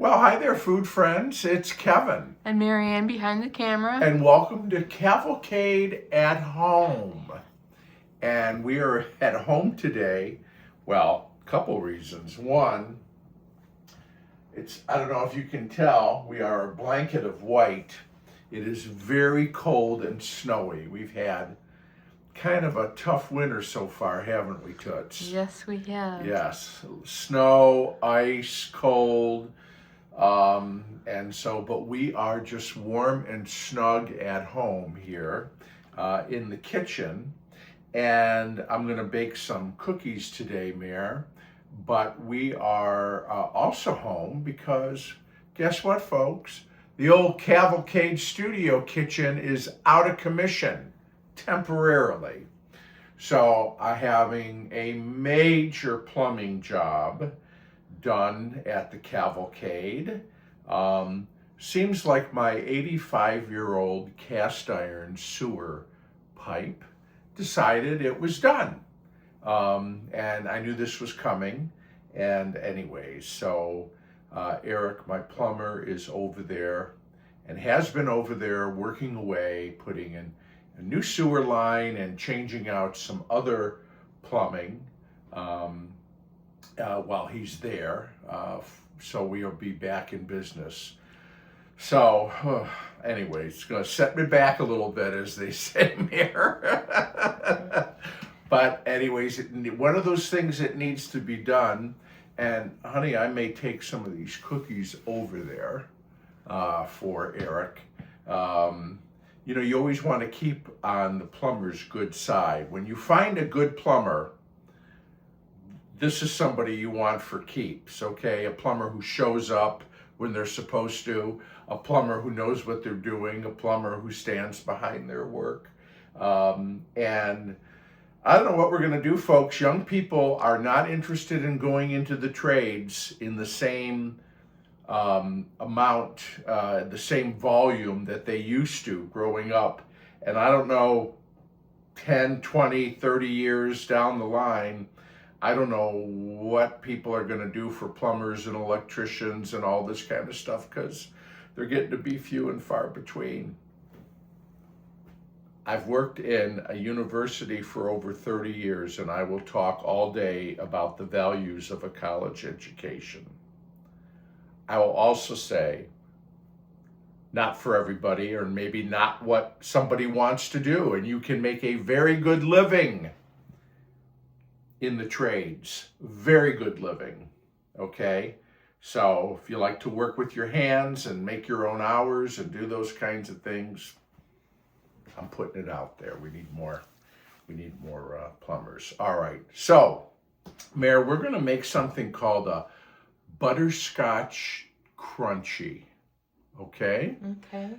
Well, hi there, food friends. It's Kevin. And Marianne behind the camera. And welcome to Cavalcade at Home. And we are at home today. Well, a couple reasons. One, I don't know if you can tell, we are a blanket of white. It is very cold and snowy. We've had kind of a tough winter so far, haven't we, Toots? Yes, we have. Yes. Snow, ice, cold. But we are just warm and snug at home here in the kitchen. And I'm going to bake some cookies today, Mare. But we are also home because guess what, folks? The old Cavalcade studio kitchen is out of commission temporarily. So I'm having a major plumbing job done at the Cavalcade. Seems like my 85-year-old cast iron sewer pipe decided it was done. And I knew this was coming. And anyways, so Eric, my plumber, is over there and has been over there working away, putting in a new sewer line and changing out some other plumbing. While he's there, so we'll be back in business. So, anyways, it's going to set me back a little bit, as they say, Mayor. But anyways, one of those things that needs to be done. And honey, I may take some of these cookies over there for Eric. You know, you always want to keep on the plumber's good side. When you find a good plumber, this is somebody you want for keeps, okay? A plumber who shows up when they're supposed to, a plumber who knows what they're doing, a plumber who stands behind their work. And I don't know what we're going to do, folks. Young people are not interested in going into the trades in the same amount, the same volume that they used to growing up. And I don't know, 10, 20, 30 years down the line, I don't know what people are going to do for plumbers and electricians and all this kind of stuff because they're getting to be few and far between. I've worked in a university for over 30 years, and I will talk all day about the values of a college education. I will also say, not for everybody, or maybe not what somebody wants to do, and you can make a very good living in the trades, very good living, okay? So if you like to work with your hands and make your own hours and do those kinds of things, I'm putting it out there. We need more plumbers. All right, so Mare, we're gonna make something called a Butterscotch Crunchie, okay? Okay.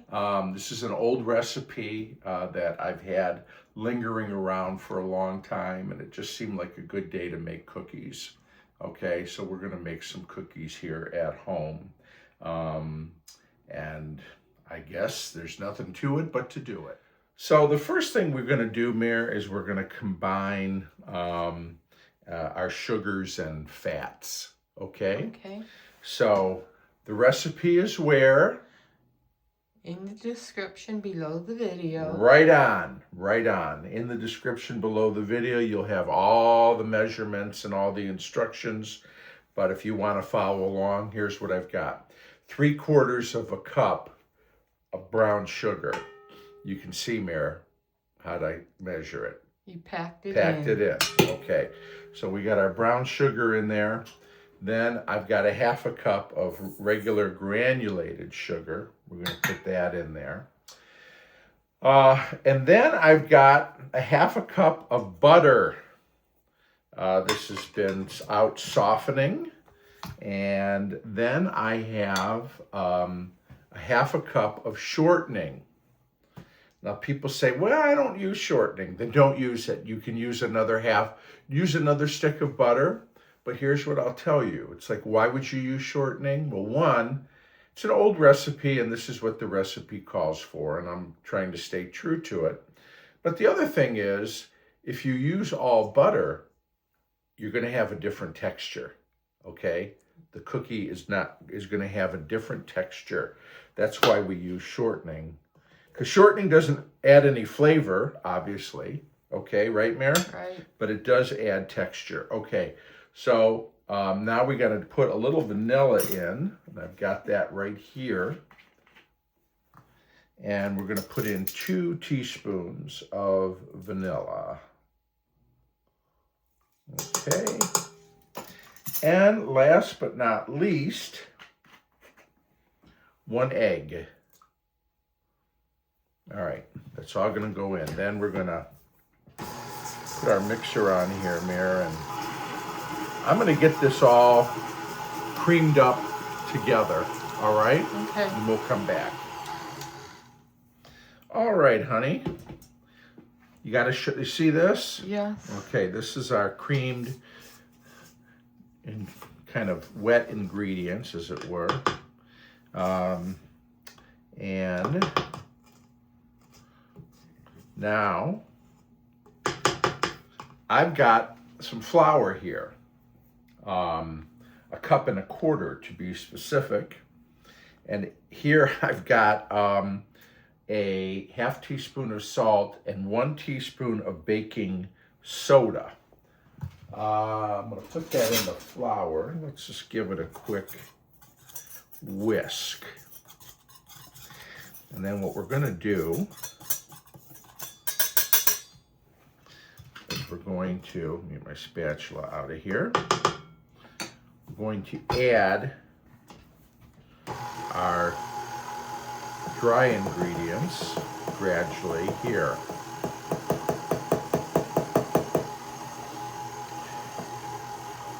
This is an old recipe that I've had lingering around for a long time, and it just seemed like a good day to make cookies. Okay, so we're gonna make some cookies here at home. And I guess there's nothing to it but to do it. So the first thing we're gonna do, Mare, is we're gonna combine our sugars and fats, okay? Okay. So the recipe is where? In the description below the video. Right on. In the description below the video, you'll have all the measurements and all the instructions. But if you want to follow along, here's what I've got. 3/4 of a cup of brown sugar. You can see, Mare, how'd I measure it? You packed it in. Okay. So we got our brown sugar in there. Then I've got a 1/2 cup of regular granulated sugar. We're going to put that in there. And then I've got a 1/2 cup of butter. This has been out softening. And then I have a 1/2 cup of shortening. Now people say, well, I don't use shortening. Then don't use it. You can use use another stick of butter. But here's what I'll tell you. It's like, why would you use shortening? Well, one, it's an old recipe, and this is what the recipe calls for, and I'm trying to stay true to it. But the other thing is, if you use all butter, you're going to have a different texture, okay? the cookie is going to have a different texture. That's why we use shortening. Because shortening doesn't add any flavor, obviously. Okay, right, Mare? Right. But it does add texture. Okay, so now we got to put a little vanilla in. And I've got that right here. And we're going to put in 2 teaspoons of vanilla. Okay. And last but not least, 1 egg. All right, that's all going to go in. Then we're going to put our mixer on here, Mare, and I'm going to get this all creamed up together, all right? Okay. And we'll come back. All right, honey. You got to you see this? Yes. Okay, this is our creamed and kind of wet ingredients, as it were. And now I've got some flour here, 1.25 cups to be specific. And here I've got a 1/2 teaspoon of salt and 1 teaspoon of baking soda. I'm going to put that in the flour. Let's just give it a quick whisk. And then what we're going to do is we're going to get my spatula out of here. We're going to add our dry ingredients gradually here.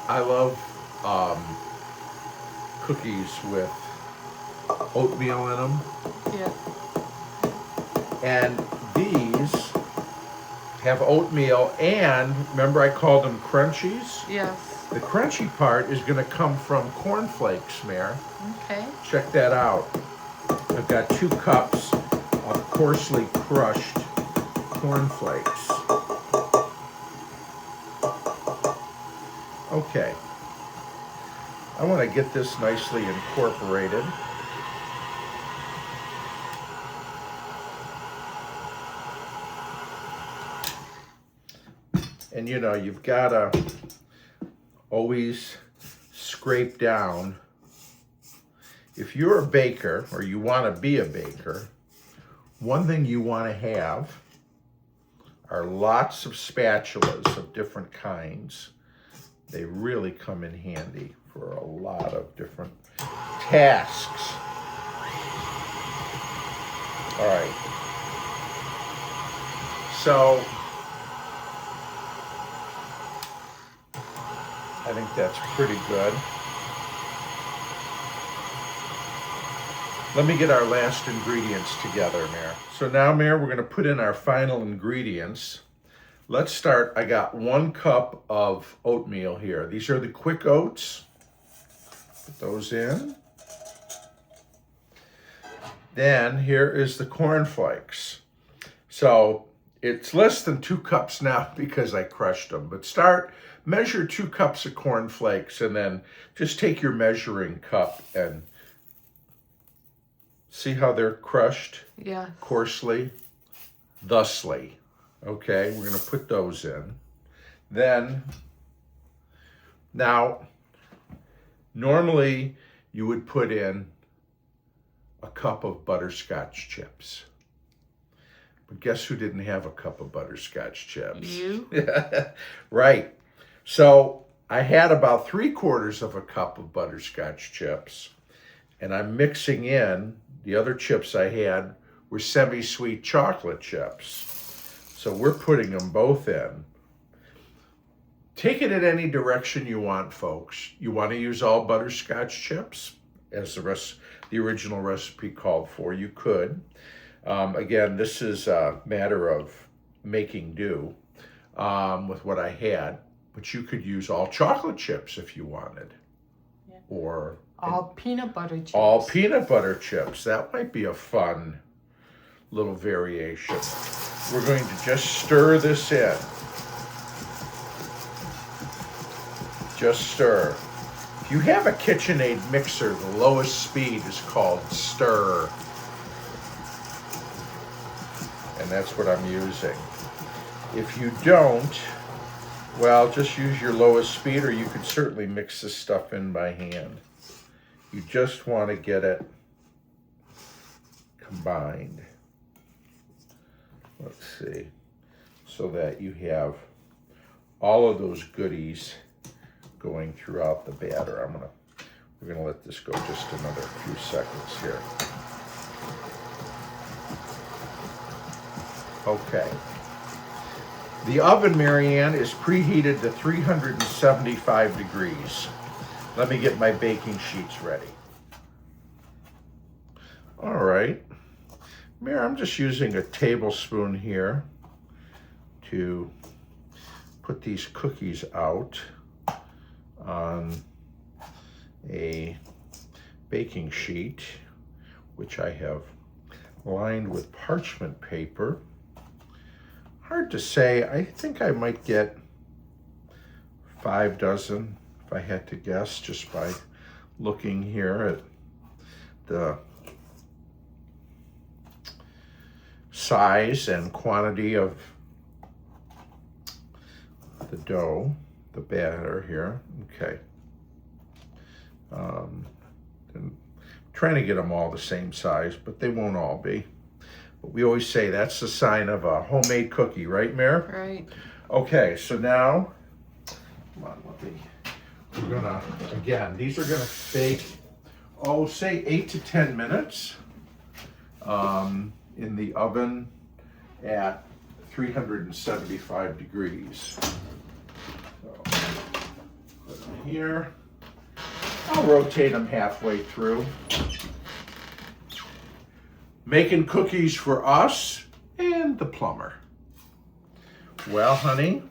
I love cookies with oatmeal in them. Yeah. And these have oatmeal, and remember I called them crunchies? Yes. The crunchy part is going to come from cornflakes, Mare. Okay. Check that out. I've got 2 cups of coarsely crushed cornflakes. Okay. I want to get this nicely incorporated. And you know, you've got to always scrape down. If you're a baker, or you want to be a baker, one thing you want to have are lots of spatulas of different kinds. They really come in handy for a lot of different tasks. All right. So, I think that's pretty good. Let me get our last ingredients together, Mare. So now, Mare, we're going to put in our final ingredients. Let's start. I got 1 cup of oatmeal here. These are the quick oats. Put those in. Then here is the cornflakes. So it's less than 2 cups now because I crushed them. But measure 2 cups of cornflakes, and then just take your measuring cup and see how they're crushed? Yeah. Coarsely, thusly. Okay, we're going to put those in. Then, now, normally you would put in a cup of butterscotch chips. But guess who didn't have a cup of butterscotch chips? You? Right. So I had about 3/4 cup of butterscotch chips, and I'm mixing in the other chips I had were semi-sweet chocolate chips. So we're putting them both in. Take it in any direction you want, folks. You want to use all butterscotch chips, as the original recipe called for, you could. Again, this is a matter of making do with what I had, but you could use all chocolate chips if you wanted. Yeah. Or all peanut butter chips. All peanut butter chips. That might be a fun little variation. We're going to just stir this in. Just stir. If you have a KitchenAid mixer, the lowest speed is called stir. And that's what I'm using. If you don't, well, just use your lowest speed, or you could certainly mix this stuff in by hand. You just want to get it combined. Let's see, so that you have all of those goodies going throughout the batter. We're gonna let this go just another few seconds here. Okay. The oven, Marianne, is preheated to 375 degrees. Let me get my baking sheets ready. All right. Mary, I'm just using a tablespoon here to put these cookies out on a baking sheet, which I have lined with parchment paper. Hard to say. I think I might get 5 dozen, if I had to guess, just by looking here at the size and quantity of the dough, the batter here. Okay. I'm trying to get them all the same size, but they won't all be. But we always say that's the sign of a homemade cookie, right, Mare? Right. Okay, so now, come on, we're gonna, again, these are gonna bake, say 8 to 10 minutes in the oven at 375 degrees. So, put them here. I'll rotate them halfway through. Making cookies for us and the plumber. Well, honey,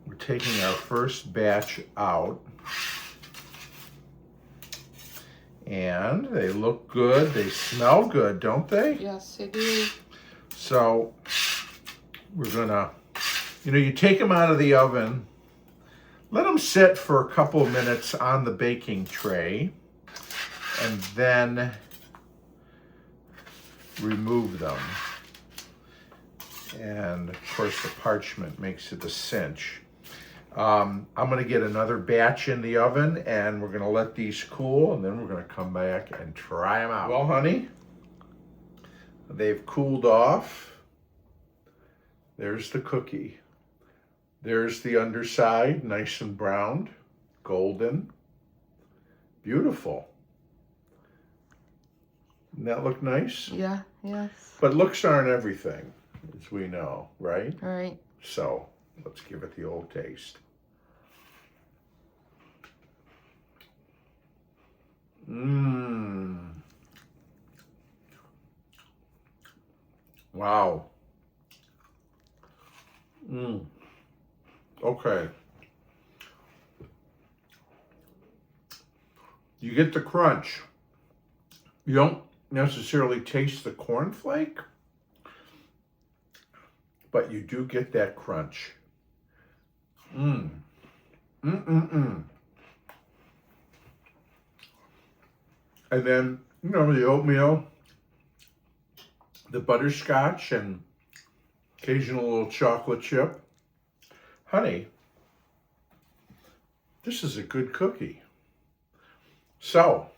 we're taking our first batch out. And they look good. They smell good, don't they? Yes, they do. So we're gonna, you take them out of the oven, let them sit for a couple of minutes on the baking tray, and then remove them. And of course the parchment makes it a cinch. I'm gonna get another batch in the oven, and we're gonna let these cool, and then we're gonna come back and try them out. Well, honey, they've cooled off. There's the cookie. There's the underside, nice and browned, golden, beautiful. Doesn't that look nice? Yeah, yes. But looks aren't everything, as we know, right? Right. So let's give it the old taste. Mmm. Wow. Mmm. Okay. You get the crunch. You don't necessarily taste the cornflake, but you do get that crunch. Mmm. Mmm. And then, the oatmeal, the butterscotch, and occasional little chocolate chip. Honey, this is a good cookie. So,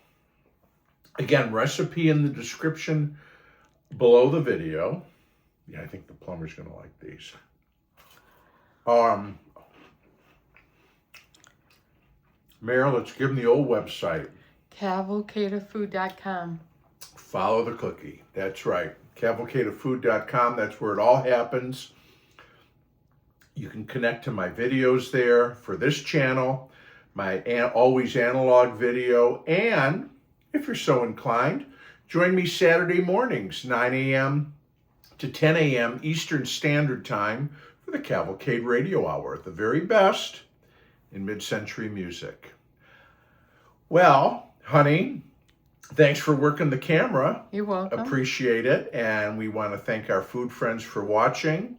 again, recipe in the description below the video. Yeah, I think the plumber's gonna like these. Meryl, let's give them the old website. Cavalcadeoffood.com. Follow the cookie. That's right. Cavalcadeoffood.com. That's where it all happens. You can connect to my videos there for this channel, my always analog video, and if you're so inclined, join me Saturday mornings, 9 a.m. to 10 a.m. Eastern Standard Time for the Cavalcade Radio Hour, the very best in mid-century music. Well, honey, thanks for working the camera. You're welcome. Appreciate it. And we want to thank our food friends for watching.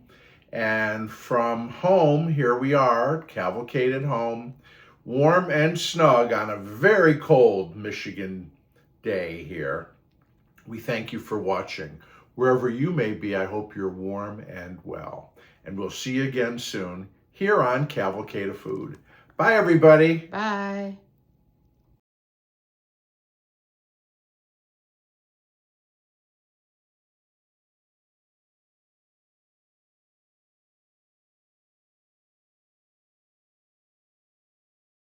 And from home, here we are, Cavalcade at Home, warm and snug on a very cold Michigan day here. We thank you for watching. Wherever you may be, I hope you're warm and well. And we'll see you again soon here on Cavalcade of Food. Bye, everybody. Bye.